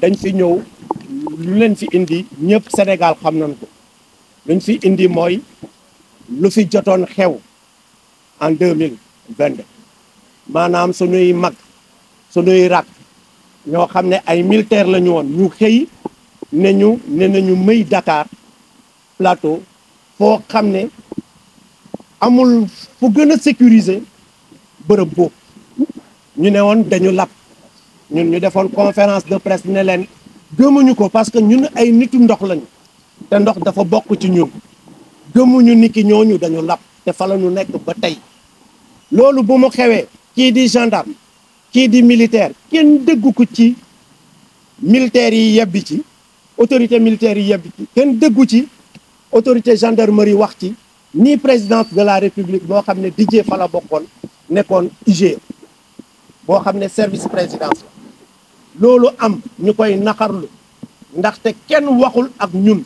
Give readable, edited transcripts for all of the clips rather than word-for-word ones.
dañ fi ñëw lu leen fi indi ñëpp Sénégal xam nañ ko luñ fi indi mooy lu fi jotoon xew en 2022 maanaam suñuy mag suñuy rak ñoo xam ne ay militaire la ñu woon ñu xëy ne nañu may Dakar Plateau foo xam ne amul fu gën a sécuriser bërëb boobu ñu ne woon dañu lab ñun ñu defoon conférence de presse ne leen gëmuñu ko parce que ñun ay nitu ndox lañu te ndox dafa bokk ci ñun gëmuñu ni ki ñooñu dañu lab te fa la ñu nekk ba tey loolu bu mu xewee kii di gendarme kii di militaire kenn déggu ko ci militaires yi yebbi ci autorité militaire yi yebbi ci kenn déggu ci autorité gendarmerie wax ci ni présidence de la république boo xam ne Didier fa la bokkoon nekkoon IGE boo xam ne service présidence la loolu am ñu koy naqarlu ndaxte kenn waxul ak ñun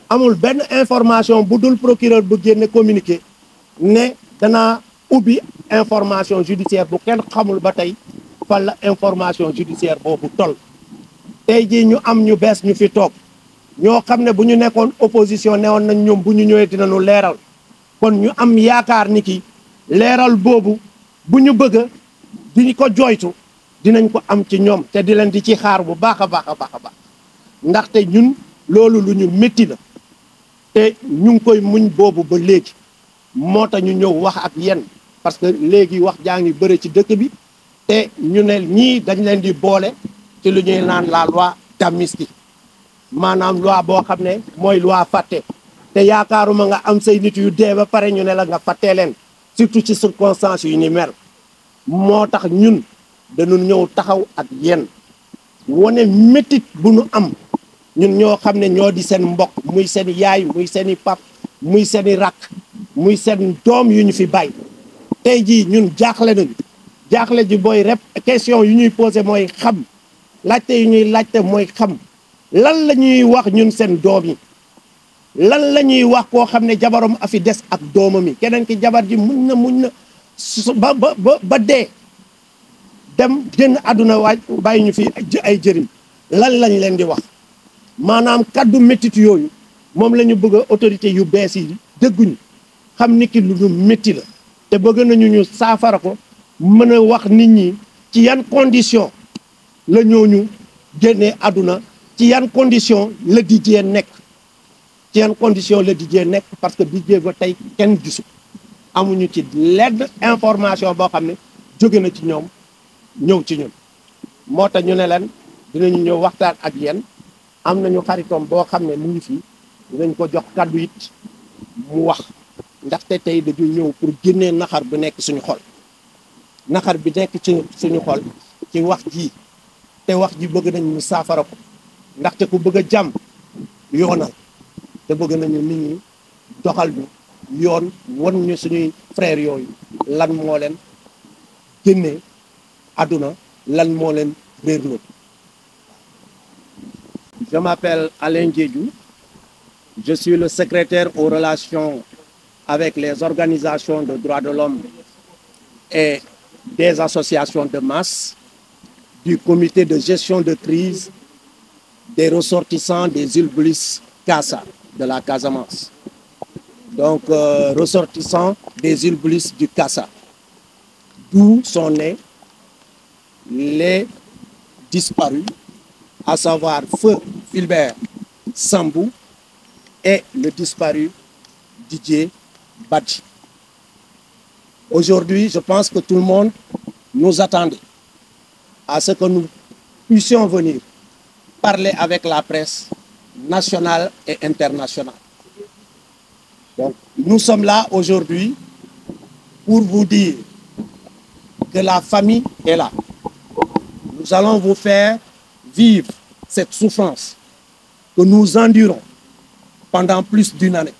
amul benn information bu dul procureur bu génne communiqué ne danaa ubbi information judiciaire bu kenn xamul ba tey fan la information judiciaire boobu toll tey jii ñu am ñu bees ñu fi toog ñoo xam ne bu ñu nekkoon opposition newoon nañ ñoom bu ñu ñëwee dinañu leeral kon ñu am yaakaar ni ki leeral boobu bu ñu bëgg diñu ko jooytu dinañ ko am ci ñoom te di leen di ci xaar bu baax a baax a baax a baax ndaxte ñun loolu lu ñu métti la te ñu ngi koy muñ boobu ba léegi moo tax ñu ñëw wax ak yéen parce que léegi wax jaa ngi bëre ci dëkk bi te ñu ne ñii dañ leen di boole ci lu ñuy naan la loi d'amnistie maanaam loi boo xam ne mooy loi fàtte te yaakaaruma nga am say nit yu dee ba pare ñu ne la nga fàttee leen surtout ci circonstances yu ni mel moo tax ñun dañu ñëw taxaw ak yéen wane métit bu nu am ñun ñoo xam ne ñoo di seen mbokk muy seen yaay muy seeni pap muy seeni rakk muy seen doom yu ñu fi bàyyi tey jii ñun jaaxle nañu jaaxle ji booy rep question yu ñuy posé mooy xam laajte yu ñuy laajte mooy xam lan la ñuy wax ñun seen doom yi lan la ñuy wax koo xam ne jabaram a fi des ak doomam yi keneen ki jabar ji muñ na ba dee dem génn àdduna waaj bàyyi ñu fi ay jëriñ lan lañ leen di wax maanaam kaddu méttit yooyu moom la ñu bëgg a autorité yu bees yi dégguñu xam ni ki lu ñu métti la te bëgg nañu ñu saafara ko mën a wax nit ñi ci yan condition la ñooñu génnee àdduna ci yan condition la Didier nekk ci yan condition la Didier nekk parce que Didier ba tey kenn gisu amuñu ci lenn information boo xam ne jóge na ci ñoom ñëw ci ñun moo tax ñu ne leen dinañu ñëw waxtaan ak yéen am nañu xaritom boo xam ne mu ngi fi dinañ ko jox kàddu it mu wax ndaxte tey dañu ñëw pour génnee naxar bu nekk suñu xol naxar bi nekk ci suñu xol ci wax ji te wax ji bëgg nañ ñu saafara ko ndaxte ku bëgg a jàmm yoonal te bëgg nañu nit ñi doxal ñu yoon won ñu suñuy frères yooyu lan moo leen génnee àdduna lan moo leen réerloo. Je m'appelle Alain Diédhiou. Je suis le secrétaire aux relations avec les organisations de droits de l'homme et des associations de masse du comité de gestion de crise des ressortissants des îles Bliss Casa de la Casamance. Donc, ressortissants des îles Bliss du Casa, d'où sont nés les disparus, à savoir Feu Fulbert Sambou et le disparu Didier Badji. Aujourd'hui, je pense que tout le monde nous attendait à ce que nous puissions venir parler avec la presse nationale et internationale. Donc, nous sommes là aujourd'hui pour vous dire que la famille est là. Nous allons vous faire vivre cette souffrance que nous endurons pendant plus d'une année.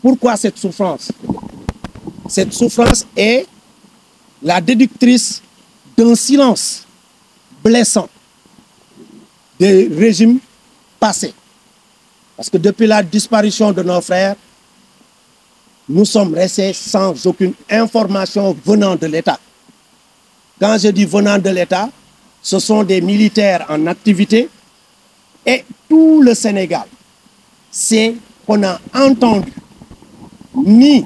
Pourquoi cette souffrance? Cette souffrance est la déductrice d'un silence blessant des régimes passés. Parce que depuis la disparition de nos frères, nous sommes restés sans aucune information venant de l'État. Quand je dis venant de l'État, ce sont des militaires en activité et tout le Sénégal sait qu'on a entendu ni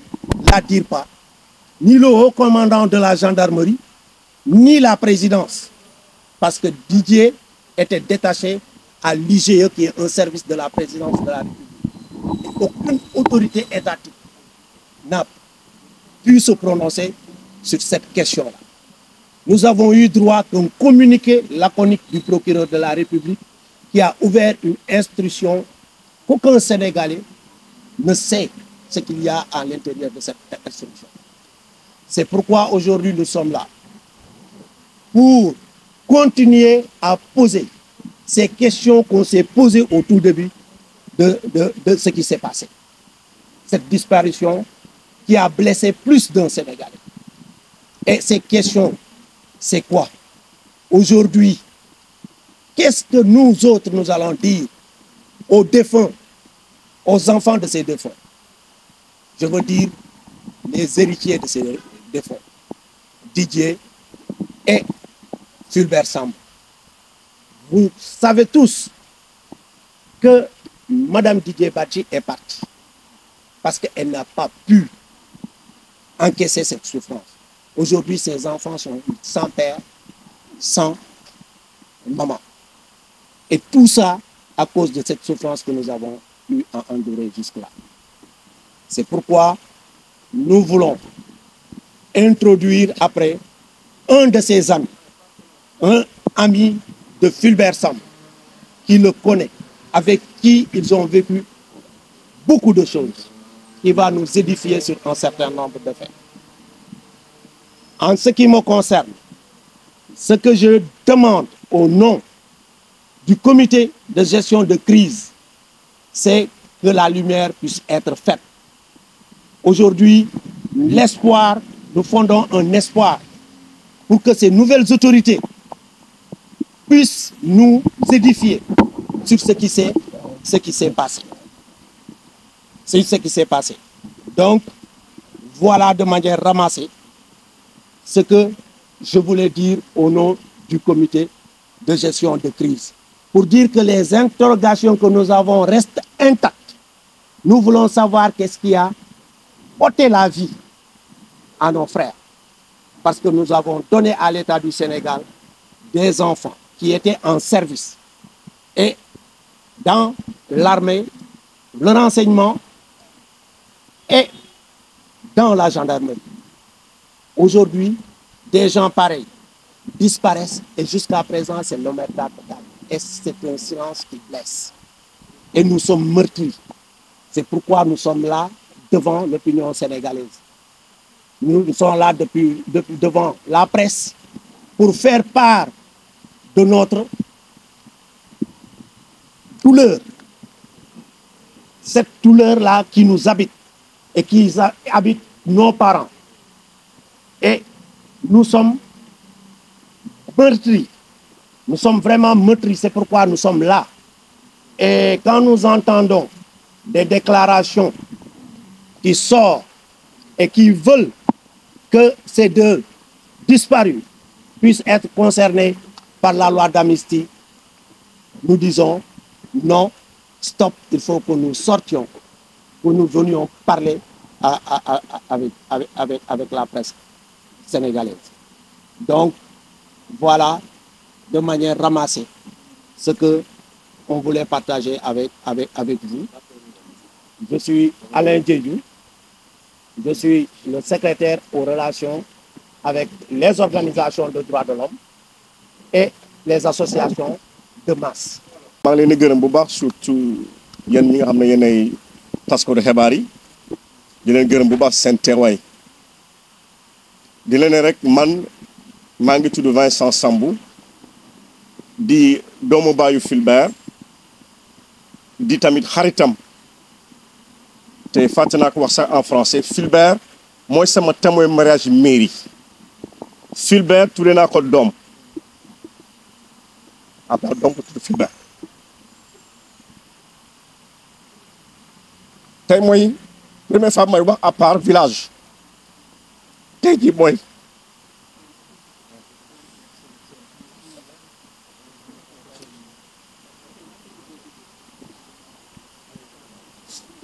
la DIRPA, ni le haut commandant de la gendarmerie, ni la présidence, parce que Didier était détaché à l'IGE, qui est un service de la présidence de la République. Et aucune autorité étatique n'a pu se prononcer sur cette question-là. Nous avons eu droit qu'un communiqué laconique du procureur de la République qui a ouvert une instruction qu'aucun Sénégalais ne sait ce qu'il y a à l'intérieur de cette instruction. C'est pourquoi aujourd'hui nous sommes là, pour continuer à poser ces questions qu'on s'est posées au tout début de ce qui s'est passé. Cette disparition qui a blessé plus d'un Sénégalais. Et ces questions, c'est quoi? Aujourd'hui, qu'est-ce que nous autres, nous allons dire aux défunts, aux enfants de ces défunts? Je veux dire les héritiers de ces défunts, Didier et Fulbert Sambou. Vous savez tous que Madame Didier Badji est partie parce qu'elle n'a pas pu encaisser cette souffrance. Aujourd'hui, ses enfants sont sans père, sans maman. Et tout ça à cause de cette souffrance que nous avons eu à endurer jusque-là. C'est pourquoi nous voulons introduire après un de ses amis, un ami de Fulbert Sambou, qui le connaît, avec qui ils ont vécu beaucoup de choses, qui va nous édifier sur un certain nombre de faits. En ce qui me concerne, ce que je demande au nom du comité de gestion de crise, c'est que la lumière puisse être faite. Aujourd'hui, l'espoir, nous fondons un espoir pour que ces nouvelles autorités puissent nous édifier sur ce qui s'est passé. C'est ce qui s'est passé. Donc, voilà de manière ramassée ce que je voulais dire au nom du comité de gestion de crise. Pour dire que les interrogations que nous avons restent intactes. Nous voulons savoir qu'est-ce qui a ôté la vie à nos frères. Parce que nous avons donné à l'État du Sénégal des enfants qui étaient en service. Et dans l'armée, le renseignement et dans la gendarmerie. Aujourd'hui, des gens pareils disparaissent et jusqu'à présent, c'est l'omerta totale. Et c'est un silence qui blesse. Et nous sommes meurtris. C'est pourquoi nous sommes là devant l'opinion sénégalaise. Nous sommes là devant la presse pour faire part de notre douleur. Cette douleur-là qui nous habite et qui habite nos parents. Et nous sommes meurtris. Nous sommes vraiment meurtris. C'est pourquoi nous sommes là. Et quand nous entendons des déclarations qui sortent et qui veulent que ces deux disparus puissent être concernés par la loi d'amnistie, nous disons non, stop, il faut que nous sortions, que nous venions parler avec la presse sénégalaise. Donc, voilà, de manière ramassée, ce que on voulait partager avec vous. Je suis Alain Diédhiou. Je suis le secrétaire aux relations avec les organisations de droits de l'homme et les associations de masse. maa ngi leen di gërëm bu baax surtout yéen ñi nga xam ne yéenay taskatu xibaar yi di leen gërëm bu baax seen teewaay di leen ne rek man maa ngi tudd Vincent Sambou di doomu baayu Fulbert di tamit xaritam te fàtte naa ko wax sax en français. Fulbert mooy sama témoin mariage mairie. Fulbert tuddee naa ko doom à part doom ko tudd Fulbert. tey mooy première fois may wax à part village tey jii mooy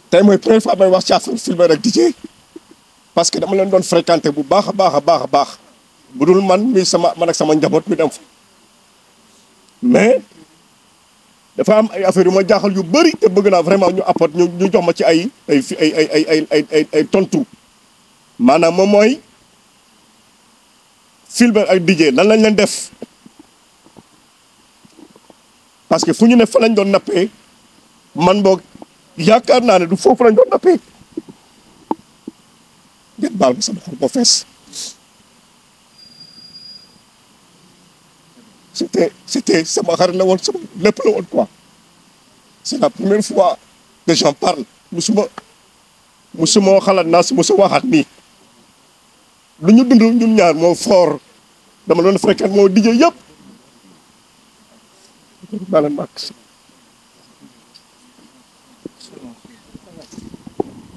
tey mooy première fois may wax ci affaire Fulbert ak DJ parce que dama leen doon fréquenté bu baax a baax a baax a baax bu dul man mi man ak sama njaboot mi dem fa mais dafa am ay affaire yu ma jaaxal yu bëri te bëgg naa vraiment ñu apporte ñu jox ma ci ay tontu maanaam moom mooy Fulbert ak DJ lan lañ leen def parce que fu ñu ne fa lañ doon nappee man boog yaakaar naa ne du foofu lañ doon nappee ngeen baal ma sama xol ko fees c'était sama xarit la woon sama lépp la woon quoi c'est la première fois que j'en parle musuma xalaat naa si musa waxaat nii lu ñu dund ñun ñaar moo fort dama doon fréquente moo DJ yëpp bala max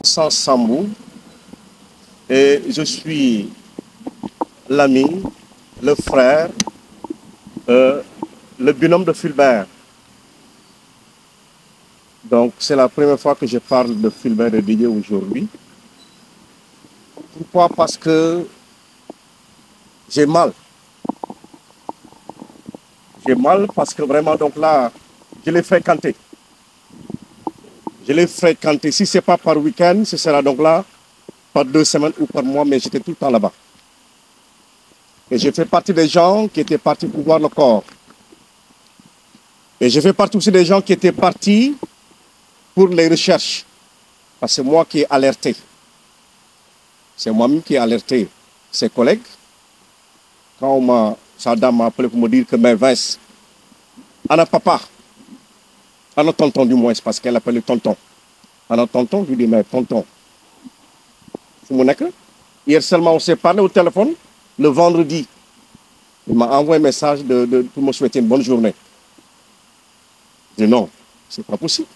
sans Sambou et je suis l'ami, le frère, le binôme de Fulbert. Donc c'est la première fois que je parle de Fulbert et DJ aujourd'hui. Pourquoi? Parce que j'ai mal. J'ai mal parce que vraiment, donc là, je l'ai fréquenté. Je l'ai fréquenté. Si ce n'est pas par week-end, ce sera donc là par 2 semaines ou par mois, mais j'étais tout le temps là-bas. Et je fais partie des gens qui étaient partis pour voir le corps. Et je fais partie aussi des gens qui étaient partis pour les recherches. Parce que c'est moi qui ai alerté. C'est moi-même qui ai alerté ses collègues. Quand sa dame m'a appelé pour me dire que, mais Vince, Anna papa, Anna tonton du moins, parce qu'elle appelle le tonton. Anna tonton, je lui dis, mais tonton, hier seulement on s'est parlé au téléphone, le vendredi. Il m'a envoyé un message pour me souhaiter une bonne journée. Je dis non, c'est pas possible.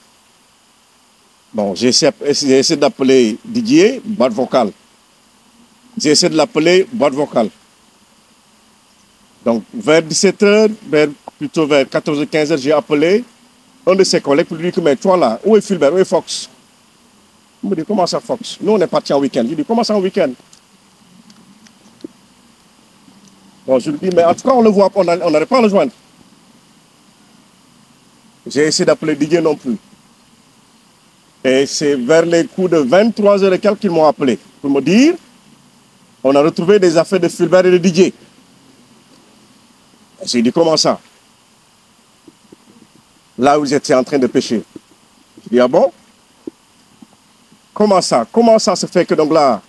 Bon, j'ai essayé d'appeler Didier, boîte vocale. J'ai essayé de l'appeler, boîte vocale. Donc, vers 17h, plutôt vers 14h-15h, j'ai appelé un de ses collègues pour lui dire que, mais toi là, où est Fulbert, où est Fox? Il me dit, comment ça Fox? Nous, on est partis en week-end. Je dis, comment ça en week-end? Bon, je lui dis, mais en tout cas, on le voit, on n'arrive pas à le joindre. J'ai essayé d'appeler Didier non plus. Et c'est vers les coups de 23h et quelques qu'ils m'ont appelé pour me dire, on a retrouvé des affaires de Fulbert et de DJ. J'ai dit, comment ça? Là où ils étaient en train de pêcher. Je dis, ah bon? Comment ça? Comment ça se fait que donc là,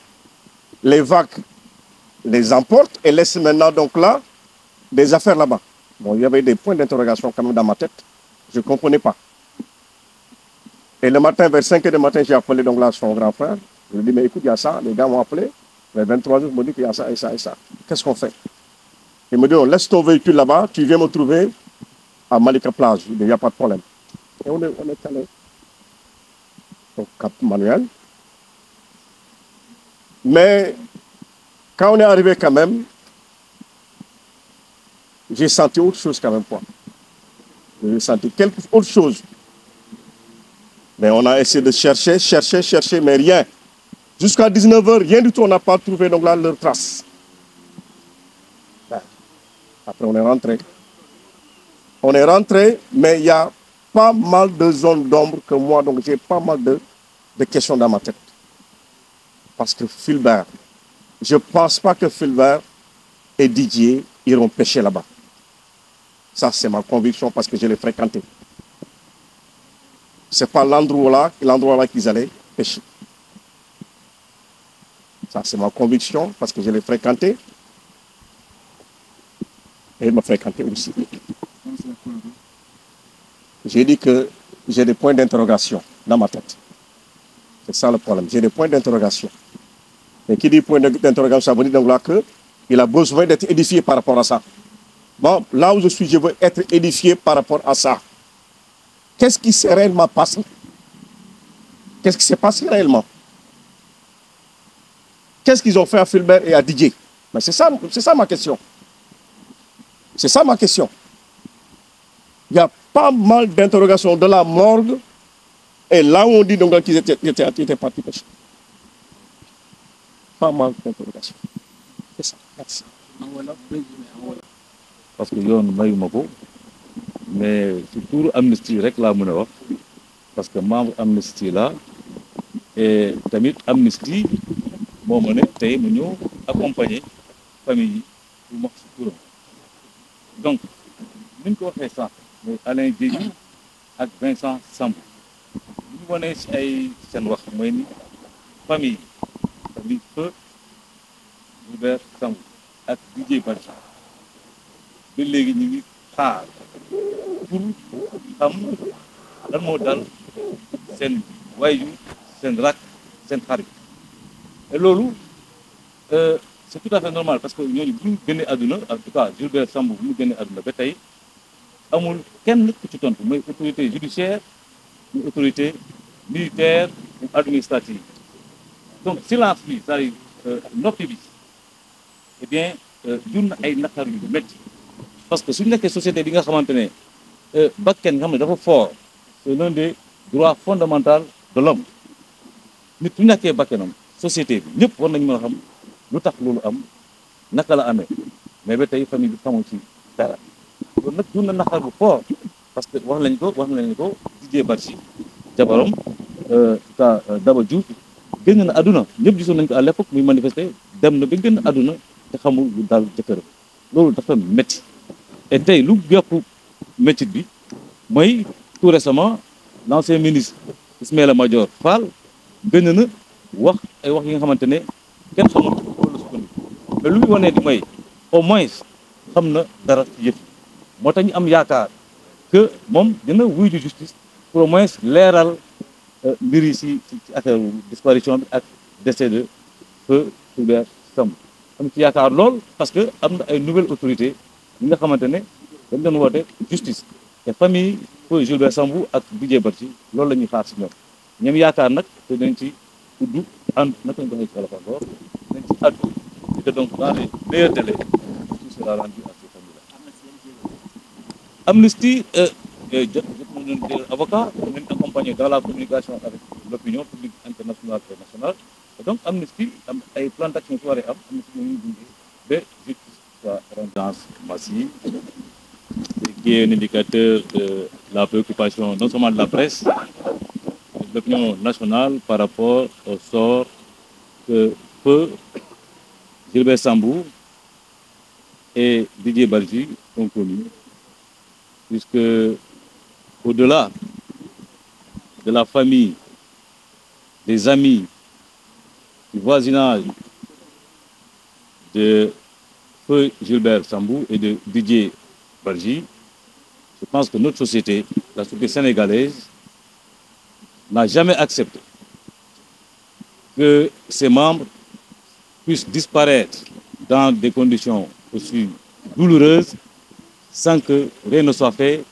les vagues les emportent et laissent maintenant donc là des affaires là-bas? Bon, il y avait des points d'interrogation quand même dans ma tête. Je ne comprenais pas. Et le matin, vers 5h du matin, j'ai appelé donc là son grand frère. Je lui ai dit, mais écoute, il y a ça. Les gars m'ont appelé. Vers 23h, je me dis qu'il y a ça et ça et ça. Qu'est-ce qu'on fait? Il me dit, oh, laisse ton véhicule là-bas, tu viens me trouver à Malika Plage. Il n'y a pas de problème. Et on est allé au Cap Manuel. Mais quand on est arrivé quand même, j'ai senti autre chose quand même. J'ai senti quelque autre chose. Mais on a essayé de chercher, mais rien. Jusqu'à 19h, rien du tout, on n'a pas trouvé donc là leur trace. Après, on est rentré. On est rentré, mais il y a pas mal de zones d'ombre que moi, donc j'ai pas mal de questions dans ma tête. Parce que Fulbert, je ne pense pas que Fulbert et Didier iront pêcher là-bas. Ça, c'est ma conviction parce que je l'ai fréquenté. Ce n'est pas l'endroit là qu'ils allaient pêcher. Ça, c'est ma conviction parce que je l'ai fréquenté. Et il m'a fréquenté aussi. J'ai dit que j'ai des points d'interrogation dans ma tête. C'est ça le problème. J'ai des points d'interrogation. Et qui dit point d'interrogation, ça veut dire donc là qu'il a besoin d'être édifié par rapport à ça. Bon, là où je suis, je veux être édifié par rapport à ça. Qu'est-ce qui s'est réellement passé? Qu'est-ce qui s'est passé réellement? Qu'est-ce qu'ils ont fait à Fulbert et à DJ? Mais c'est ça ma question. C'est ça ma question. Il y a pas mal d'interrogations de la morgue Et là où on dit donc qu'ils étaient partis pêcher. Pas mal d'interrogation. C'est ça. Merci. parce que yoon mayuma ko mais surtout amnistie rek laa mën a wax parce que membre amnistie la et tamit amnistie moo ma ne tey mu ñëw accompagner famille yi pour wax si turam donc ni ñu ko waxee sànq mooy Alain Diédhiou ak Vincent Sambou bu ñu wanee si ay seen wax mooy ni famille feu Fulbert Sambou ak Didier Badji ba léegi ñu ngi xaar pour xam lan moo dal seen waajur seen rak seen xarit et loolu c'est tout à fait normal parce que ñooñu bu ñu génnee àdduna en tout cas Fulbert Sambou bu ñu génnee àdduna ba tey amul kenn ku ci tontu mooy autorité judiciaire muy autorité militaire ou administrative donc silence bi c'est-à-dire noppi bi eh bien jur na ay naqar yu métti parce que suñu nekkee société bi nga xamante ne bakken nga xam ne dafa fort c'est l'un des droits fondamentaux de l'homme nit su nekkee bakkenam société bi ñëpp war nañu mën a xam lu tax loolu am naka la amee mais ba tey famille bi xamul ci dara loolu nag jur na naqar bu fort parce que wax nañ ko Didier Badji jabaram ka Daba Diouf génn na àdduna ñëpp gisoon nañ ko à l'époque muy manifester dem na ba génn àdduna te xamul lu daal jëkkëram loolu dafa métti et tey lu yokku métti bi mooy tout récemment l'ancien ministre Ismaïla Madior Fall génn na wax ay wax yi nga xamante ne kenn xamul loolu sukkandiku mais lu muy wanee di mooy au moins xam na dara ci yëf moo tax ñu am yaakaar que moom dina wuy di justice pour au moins leeral mbir yi ci affaire disparition bi ak décès de feu Fulbert Sambou am ci yaakaar lool parce que am na ay nouvelles autorités yi nga xamante ne dañ doon woote justice te famille feu Fulbert Sambou ak Didier Badji loolu la ñuy xaar si ñoom yaakaar nag te dañ ci tudd ànd naka lañ ko waxee ci wàllu fangoor dañ ci àddu te donc dans les meilleurs délais tout sera rendu à ces familles-là. Amnesty avocat on est accompagné dans la communication avec l'opinion publique internationale et nationale et donc Amnesty am ay plan d'action su waree am Amnesty ñu dundee ba justice soit rendue massive qui est un indicateur de la préoccupation non seulement de la presse mais de l'opinion nationale par rapport au sort que feu Fulbert Sambou et Didier Badji ont connu puisque au-delà de la famille, des amis, du voisinage de feu Fulbert Sambou et de Didier Badji, je pense que notre société, la société sénégalaise, n'a jamais accepté que ses membres puissent disparaître dans des conditions aussi douloureuses sans que rien ne soit fait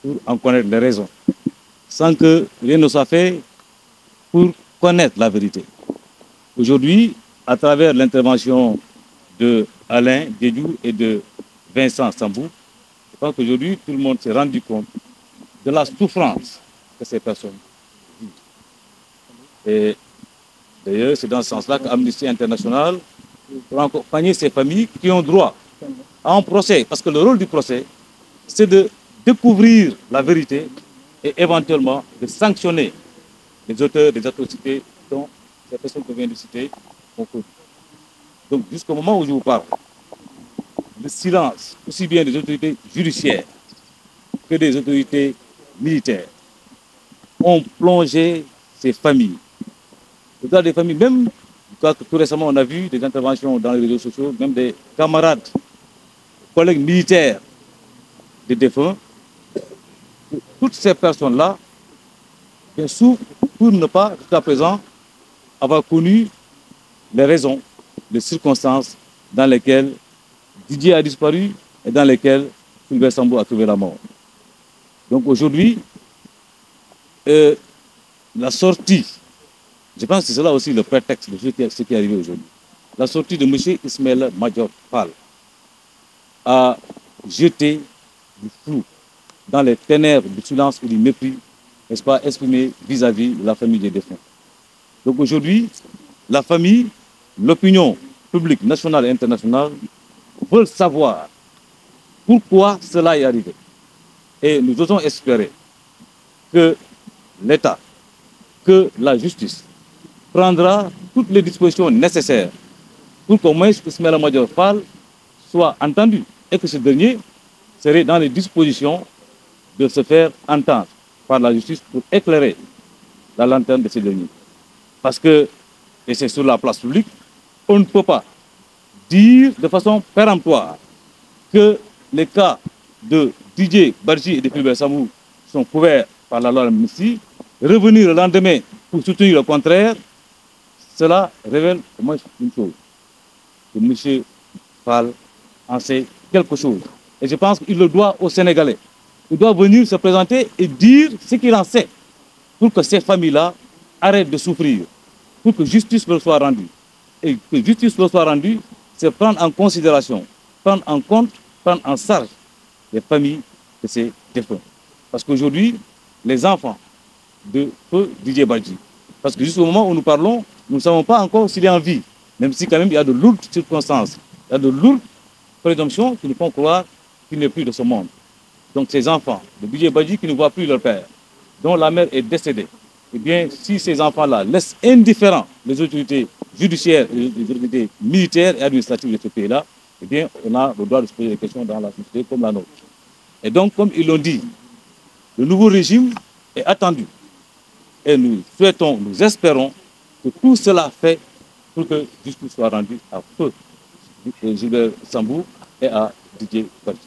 pour en connaître les raisons, sans que rien ne soit fait pour connaître la vérité. Aujourd'hui, à travers l'intervention de Alain Diédhiou et de Vincent Sambou, je pense qu'aujourd'hui, tout le monde s'est rendu compte de la souffrance que ces personnes vivent. Et d'ailleurs, c'est dans ce sens-là qu'Amnesty International pour accompagner ces familles qui ont droit à un procès, parce que le rôle du procès, c'est de découvrir la vérité et éventuellement de sanctionner les auteurs des atrocités dont ces personnes que je viens de citer ont connu. Donc jusqu'au moment où je vous parle, le silence, aussi bien des autorités judiciaires que des autorités militaires, ont plongé ces familles. Au-delà des familles, même, tout récemment on a vu des interventions dans les réseaux sociaux, même des camarades, collègues militaires des défunts, toutes ces personnes-là souffrent pour ne pas, jusqu'à présent, avoir connu les raisons, les circonstances dans lesquelles Didier a disparu et dans lesquelles Fulbert Sambou a trouvé la mort. Donc aujourd'hui, la sortie, je pense que c'est là aussi le prétexte de ce qui est arrivé aujourd'hui, la sortie de M. Ismaïla Madior Fall a jeté du flou dans les ténèbres du silence et du mépris n'est-ce pas, exprimé vis-à-vis de la famille des défunts. Donc aujourd'hui, la famille, l'opinion publique nationale et internationale veulent savoir pourquoi cela est arrivé. Et nous osons espérer que l'État, que la justice prendra toutes les dispositions nécessaires pour qu'au moins Ismaïla Madior Fall soit entendu et que ce dernier serait dans les dispositions de se faire entendre par la justice pour éclairer la lanterne de ces derniers. Parce que, et c'est sur la place publique, on ne peut pas dire de façon péremptoire que les cas de Didier Badji et de Fulbert Sambou sont couverts par la loi d'amnistie. Revenir le lendemain pour soutenir le contraire, cela révèle au moins une chose, que M. Fall en sait quelque chose. Et je pense qu'il le doit aux Sénégalais. Il doit venir se présenter et dire ce qu'il en sait pour que ces familles-là arrêtent de souffrir, pour que justice leur soit rendue. Et que justice leur soit rendue, c'est prendre en considération, prendre en compte, prendre en charge les familles de ces défunts. Parce qu'aujourd'hui, les enfants de feu Didier Badji, parce que jusqu'au moment où nous parlons, nous ne savons pas encore s'il est en vie, même si quand même il y a de lourdes circonstances, il y a de lourdes présomptions qui nous font croire qu'il n'est plus de ce monde. Donc ces enfants de Didier Badji qui ne voient plus leur père, dont la mère est décédée, eh bien si ces enfants-là laissent indifférents les autorités judiciaires, les autorités militaires et administratives de ce pays-là, eh bien on a le droit de se poser des questions dans la société comme la nôtre. Et donc comme ils l'ont dit, le nouveau régime est attendu. Et nous souhaitons, nous espérons que tout cela fait pour que justice soit rendue à feu Fulbert Sambou et à Didier Badji.